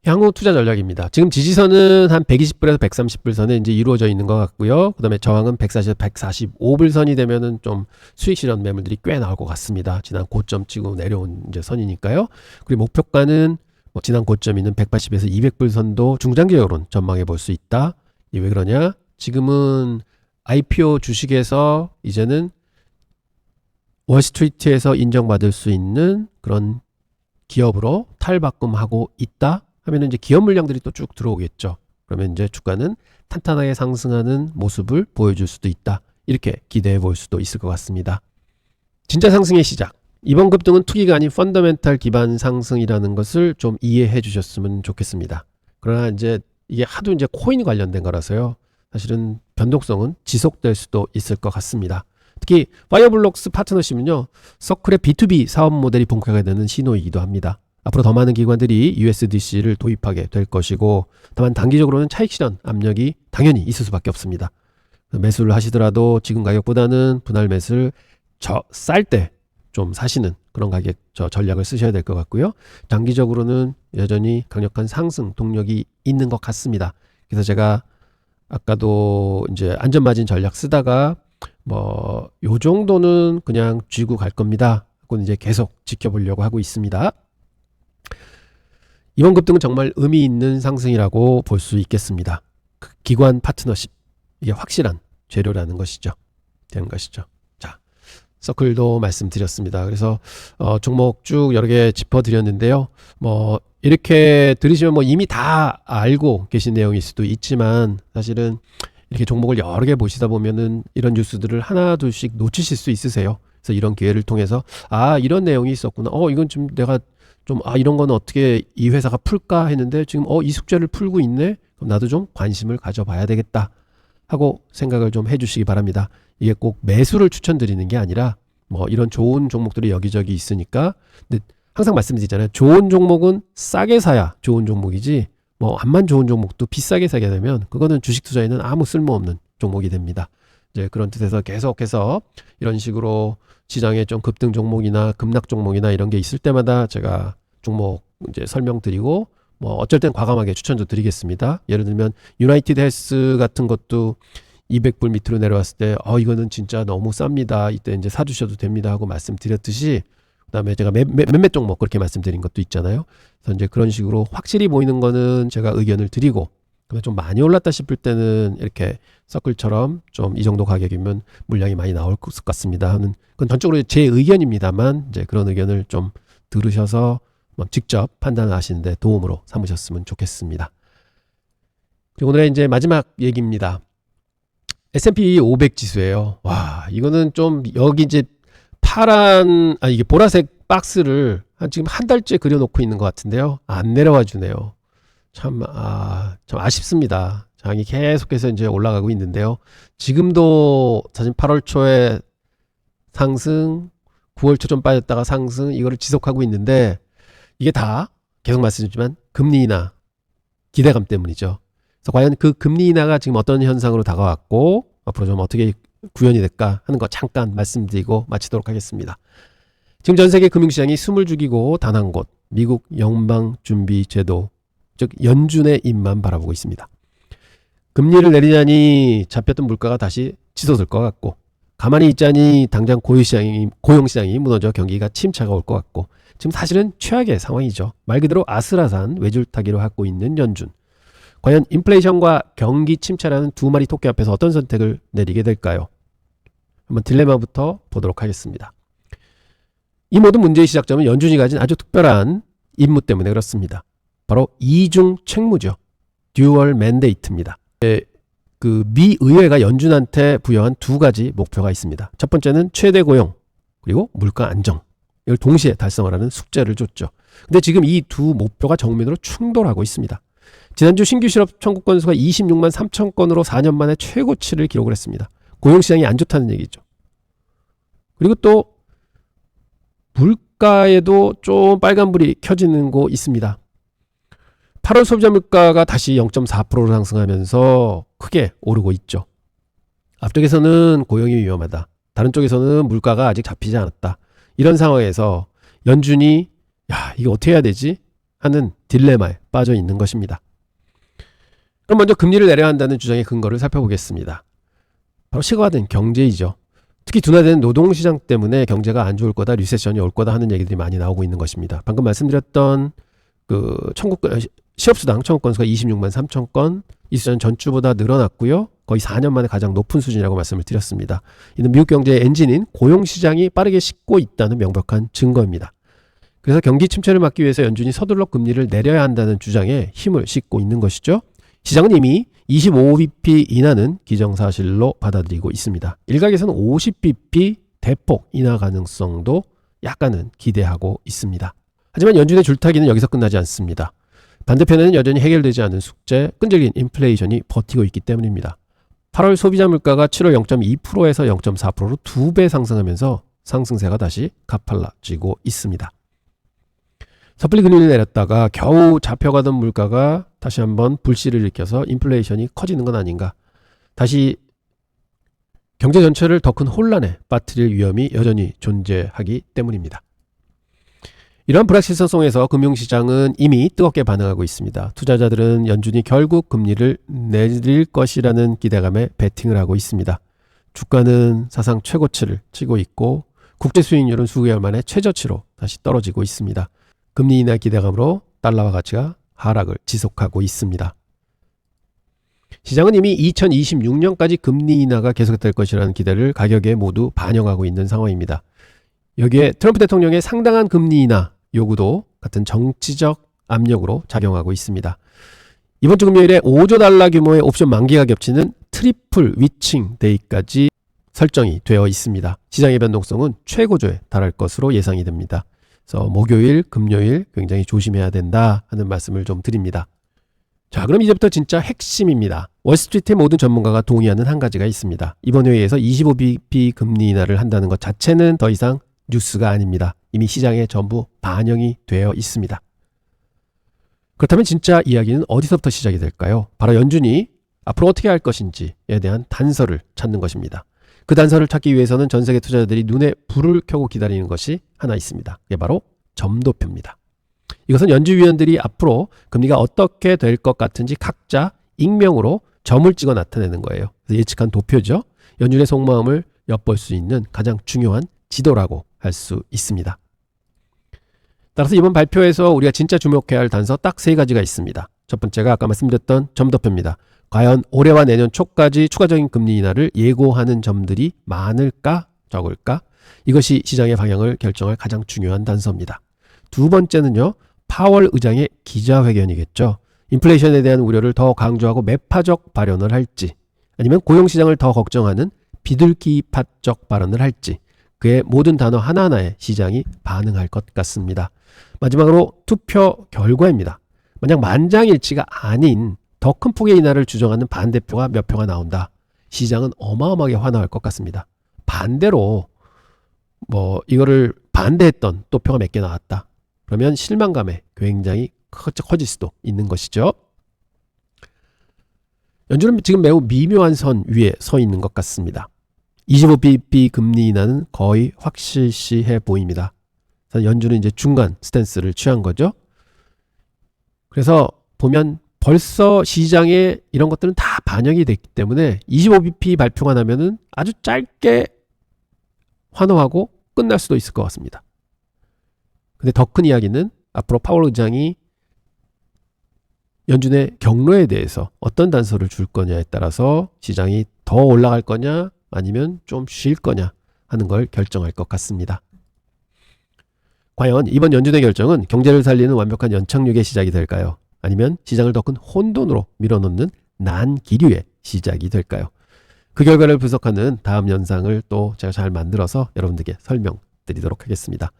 향후 투자 전략입니다. 지금 지지선은 한 120불에서 130불 선에 이제 이루어져 있는 것 같고요. 그 다음에 저항은 140에서 145불 선이 되면은 좀 수익 실현 매물들이 꽤 나올 것 같습니다. 지난 고점 치고 내려온 이제 선이니까요. 그리고 목표가는 지난 고점 있는 180에서 200불 선도 중장기적으로는 전망해 볼 수 있다. 이게 왜 그러냐? 지금은 IPO 주식에서 이제는 월스트리트에서 인정받을 수 있는 그런 기업으로 탈바꿈하고 있다 하면 이제 기업 물량들이 또 쭉 들어오겠죠. 그러면 이제 주가는 탄탄하게 상승하는 모습을 보여줄 수도 있다. 이렇게 기대해 볼 수도 있을 것 같습니다. 진짜 상승의 시작. 이번 급등은 투기가 아닌 펀더멘탈 기반 상승이라는 것을 좀 이해해 주셨으면 좋겠습니다. 그러나 이제 이게 하도 이제 코인 관련된 거라서요. 사실은 변동성은 지속될 수도 있을 것 같습니다. 특히 파이어블록스 파트너십은요. 서클의 B2B 사업 모델이 본격화되는 신호이기도 합니다. 앞으로 더 많은 기관들이 USDC를 도입하게 될 것이고 다만 단기적으로는 차익 실현 압력이 당연히 있을 수밖에 없습니다. 매수를 하시더라도 지금 가격보다는 분할 매수를 쌀 때 좀 사시는 그런 가격 전략을 쓰셔야 될 것 같고요. 장기적으로는 여전히 강력한 상승 동력이 있는 것 같습니다. 그래서 제가 아까도 이제 안전마진 전략 쓰다가 요 정도는 그냥 쥐고 갈 겁니다. 그건 이제 계속 지켜보려고 하고 있습니다. 이번 급등은 정말 의미 있는 상승이라고 볼 수 있겠습니다. 기관 파트너십 이게 확실한 재료라는 것이죠. 되는 것이죠. 자, 서클도 말씀드렸습니다. 그래서 종목 쭉 여러 개 짚어드렸는데요. 뭐 이렇게 들으시면 뭐 이미 다 알고 계신 내용일 수도 있지만 사실은 이렇게 종목을 여러 개 보시다 보면은 이런 뉴스들을 하나 둘씩 놓치실 수 있으세요. 그래서 이런 기회를 통해서 이런 내용이 있었구나. 이건 좀 내가 좀 이런 건 어떻게 이 회사가 풀까 했는데 지금 이 숙제를 풀고 있네. 그럼 나도 좀 관심을 가져봐야 되겠다 하고 생각을 좀 해주시기 바랍니다. 이게 꼭 매수를 추천드리는 게 아니라 뭐 이런 좋은 종목들이 여기저기 있으니까. 근데 항상 말씀드리잖아요. 좋은 종목은 싸게 사야 좋은 종목이지 뭐 암만 좋은 종목도 비싸게 사게 되면 그거는 주식 투자에는 아무 쓸모없는 종목이 됩니다. 이제 그런 뜻에서 계속해서 이런 식으로 시장에 좀 급등 종목이나 급락 종목이나 이런 게 있을 때마다 제가 종목 이제 설명드리고 뭐 어쩔 땐 과감하게 추천도 드리겠습니다. 예를 들면 유나이티드 헬스 같은 것도 200불 밑으로 내려왔을 때 이거는 진짜 너무 쌉니다. 이때 이제 사주셔도 됩니다 하고 말씀드렸듯이 그다음에 제가 몇몇 종목 그렇게 말씀드린 것도 있잖아요. 그래서 이제 그런 식으로 확실히 보이는 거는 제가 의견을 드리고 좀 많이 올랐다 싶을 때는 이렇게 서클처럼 좀 이 정도 가격이면 물량이 많이 나올 것 같습니다 하는 그건 전적으로 제 의견입니다만 이제 그런 의견을 좀 들으셔서 직접 판단하시는데 도움으로 삼으셨으면 좋겠습니다. 그리고 오늘의 이제 마지막 얘기입니다. S&P 500 지수예요. 와, 이거는 좀 여기 이제 이게 보라색 박스를 지금 한 달째 그려놓고 있는 것 같은데요. 안 내려와 주네요. 참 아쉽습니다. 장이 계속해서 이제 올라가고 있는데요. 지금도 사실 8월 초에 상승, 9월 초 좀 빠졌다가 상승, 이거를 지속하고 있는데 이게 다 계속 말씀드리지만 금리 인하 기대감 때문이죠. 그래서 과연 그 금리 인하가 지금 어떤 현상으로 다가왔고 앞으로 좀 어떻게 구현이 될까 하는 거 잠깐 말씀드리고 마치도록 하겠습니다. 지금 전 세계 금융시장이 숨을 죽이고 단 한 곳, 미국 연방준비제도, 즉 연준의 입만 바라보고 있습니다. 금리를 내리자니 잡혔던 물가가 다시 치솟을 것 같고 가만히 있자니 당장 고용시장이 무너져 경기가 침체가 올 것 같고 지금 사실은 최악의 상황이죠. 말 그대로 아슬아슬한 외줄타기로 하고 있는 연준. 과연 인플레이션과 경기 침체라는 두 마리 토끼 앞에서 어떤 선택을 내리게 될까요? 한번 딜레마부터 보도록 하겠습니다. 이 모든 문제의 시작점은 연준이 가진 아주 특별한 임무 때문에 그렇습니다. 바로 이중 책무죠. 듀얼 맨데이트입니다. 그 미 의회가 연준한테 부여한 두 가지 목표가 있습니다. 첫 번째는 최대 고용 그리고 물가 안정, 이걸 동시에 달성하라는 숙제를 줬죠. 근데 지금 이 두 목표가 정면으로 충돌하고 있습니다. 지난주 신규 실업 청구 건수가 26만 3천 건으로 4년 만에 최고치를 기록을 했습니다. 고용시장이 안 좋다는 얘기죠. 그리고 또 물가에도 좀 빨간불이 켜지는 곳 있습니다. 8월 소비자 물가가 다시 0.4%로 상승하면서 크게 오르고 있죠. 앞쪽에서는 고용이 위험하다. 다른 쪽에서는 물가가 아직 잡히지 않았다. 이런 상황에서 연준이 이거 어떻게 해야 되지? 하는 딜레마에 빠져 있는 것입니다. 그럼 먼저 금리를 내려야 한다는 주장의 근거를 살펴보겠습니다. 바로 시가화된 경제이죠. 특히 둔화된 노동시장 때문에 경제가 안 좋을 거다, 리세션이 올 거다 하는 얘기들이 많이 나오고 있는 것입니다. 방금 말씀드렸던 그 실업수당 청구 건수가 26만 3천 건, 20년 전주보다 늘어났고요. 거의 4년 만에 가장 높은 수준이라고 말씀을 드렸습니다. 이는 미국 경제의 엔진인 고용시장이 빠르게 식고 있다는 명백한 증거입니다. 그래서 경기 침체를 막기 위해서 연준이 서둘러 금리를 내려야 한다는 주장에 힘을 싣고 있는 것이죠. 시장은 이미 25bp 인하는 기정사실로 받아들이고 있습니다. 일각에서는 50bp 대폭 인하 가능성도 약간은 기대하고 있습니다. 하지만 연준의 줄타기는 여기서 끝나지 않습니다. 반대편에는 여전히 해결되지 않은 숙제, 끈질긴 인플레이션이 버티고 있기 때문입니다. 8월 소비자 물가가 7월 0.2%에서 0.4%로 2배 상승하면서 상승세가 다시 가팔라지고 있습니다. 섣불리 금리를 내렸다가 겨우 잡혀가던 물가가 다시 한번 불씨를 일으켜서 인플레이션이 커지는 건 아닌가. 다시 경제 전체를 더 큰 혼란에 빠뜨릴 위험이 여전히 존재하기 때문입니다. 이런 불확실성 속에서 금융시장은 이미 뜨겁게 반응하고 있습니다. 투자자들은 연준이 결국 금리를 내릴 것이라는 기대감에 베팅을 하고 있습니다. 주가는 사상 최고치를 치고 있고 국제 수익률은 수개월 만에 최저치로 다시 떨어지고 있습니다. 금리 인하 기대감으로 달러화 가치가 하락을 지속하고 있습니다. 시장은 이미 2026년까지 금리 인하가 계속될 것이라는 기대를 가격에 모두 반영하고 있는 상황입니다. 여기에 트럼프 대통령의 상당한 금리 인하 요구도 같은 정치적 압력으로 작용하고 있습니다. 이번 주 금요일에 5조 달러 규모의 옵션 만기가 겹치는 트리플 위칭 데이까지 설정이 되어 있습니다. 시장의 변동성은 최고조에 달할 것으로 예상이 됩니다. 그래서 목요일, 금요일 굉장히 조심해야 된다 하는 말씀을 좀 드립니다. 자, 그럼 이제부터 진짜 핵심입니다. 월스트리트의 모든 전문가가 동의하는 한 가지가 있습니다. 이번 회의에서 25bp 금리 인하를 한다는 것 자체는 더 이상 뉴스가 아닙니다. 이미 시장에 전부 반영이 되어 있습니다. 그렇다면 진짜 이야기는 어디서부터 시작이 될까요? 바로 연준이 앞으로 어떻게 할 것인지에 대한 단서를 찾는 것입니다. 그 단서를 찾기 위해서는 전 세계 투자자들이 눈에 불을 켜고 기다리는 것이 하나 있습니다. 그게 바로 점도표입니다. 이것은 연준위원들이 앞으로 금리가 어떻게 될 것 같은지 각자 익명으로 점을 찍어 나타내는 거예요. 그래서 예측한 도표죠. 연준의 속마음을 엿볼 수 있는 가장 중요한 지도라고 할 수 있습니다. 따라서 이번 발표에서 우리가 진짜 주목해야 할 단서 딱 세 가지가 있습니다. 첫 번째가 아까 말씀드렸던 점도표입니다. 과연 올해와 내년 초까지 추가적인 금리 인하를 예고하는 점들이 많을까 적을까? 이것이 시장의 방향을 결정할 가장 중요한 단서입니다. 두 번째는요. 파월 의장의 기자회견이겠죠. 인플레이션에 대한 우려를 더 강조하고 매파적 발언을 할지 아니면 고용시장을 더 걱정하는 비둘기파적 발언을 할지 그의 모든 단어 하나하나에 시장이 반응할 것 같습니다. 마지막으로 투표 결과입니다. 만약 만장일치가 아닌 더 큰 폭의 인하를 주장하는 반대표가 몇 표가 나온다. 시장은 어마어마하게 환호할 것 같습니다. 반대로 이거를 반대했던 또 표가 몇 개 나왔다. 그러면 실망감에 굉장히 커질 수도 있는 것이죠. 연준은 지금 매우 미묘한 선 위에 서 있는 것 같습니다. 25bp 금리 인하는 거의 확실시해 보입니다. 연준은 이제 중간 스탠스를 취한 거죠. 그래서 보면 벌써 시장에 이런 것들은 다 반영이 됐기 때문에 25bp 발표가 나면은 아주 짧게 환호하고 끝날 수도 있을 것 같습니다. 근데 더 큰 이야기는 앞으로 파월 의장이 연준의 경로에 대해서 어떤 단서를 줄 거냐에 따라서 시장이 더 올라갈 거냐 아니면 좀 쉴 거냐 하는 걸 결정할 것 같습니다. 과연 이번 연준의 결정은 경제를 살리는 완벽한 연착륙의 시작이 될까요? 아니면 시장을 더 큰 혼돈으로 밀어넣는 난기류의 시작이 될까요? 그 결과를 분석하는 다음 영상을 또 제가 잘 만들어서 여러분들께 설명드리도록 하겠습니다.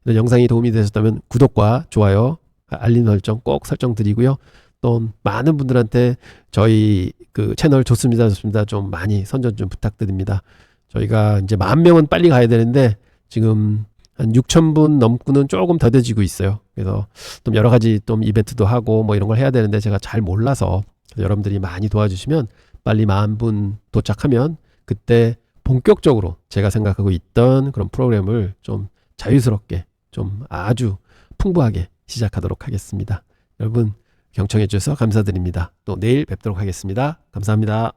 이런 영상이 도움이 되셨다면 구독과 좋아요, 알림 설정 꼭 설정드리고요. 또 많은 분들한테 저희 그 채널 좋습니다 좀 많이 선전 좀 부탁드립니다. 저희가 이제 10,000명은 빨리 가야 되는데 지금 한 6,000분 넘고는 조금 더뎌지고 있어요. 그래서 좀 여러 가지 좀 이벤트도 하고 이런 걸 해야 되는데 제가 잘 몰라서 여러분들이 많이 도와주시면 빨리 10,000분 도착하면 그때 본격적으로 제가 생각하고 있던 그런 프로그램을 좀 자유스럽게 좀 아주 풍부하게 시작하도록 하겠습니다. 여러분 경청해 주셔서 감사드립니다. 또 내일 뵙도록 하겠습니다. 감사합니다.